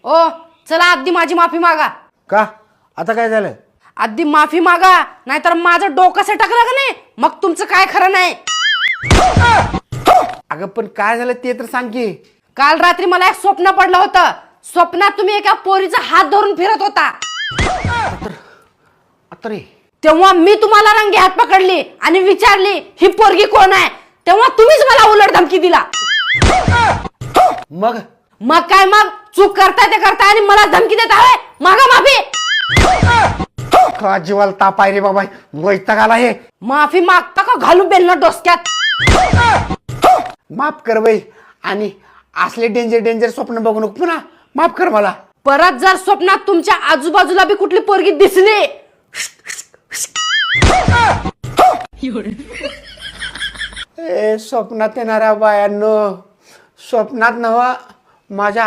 ओ चला आधी माझी माफी मागा. का आता काय झालं? आधी माफी मागा, नाहीतर माझं डोकं सटकलं का नाही मग तुमचं काय खरं नाही. अगं पण काय झालं ते तर सांग की. काल रात्री मला एक स्वप्न पडलं होतं. स्वप्नात तुम्ही एका पोरीचा हात धरून फिरत होता. आता रे तेव्हा मी तुम्हाला रंगे हात पकडली आणि विचारली ही पोरगी कोण आहे. तेव्हा तुम्हीच मला उलट धमकी दिला. मग मग काय मग चूक करताय ते करताय आणि मला धमकी देत आहे. मागा माफी. का जीवाला ताप आहे रे बाबा, वैताग आला हे. माफी मागता का घालू बेलनं डोसक्यात. माफ कर बाई, आणि असले डेंजर डेंजर स्वप्न बघू नको पुन्हा. माफ कर मला. परत जर स्वप्नात तुमच्या आजूबाजूला बी कुठली पोरगी दिसली स्वप्नात येणाऱ्या बायांनो, स्वप्नात नव्हा माझ्या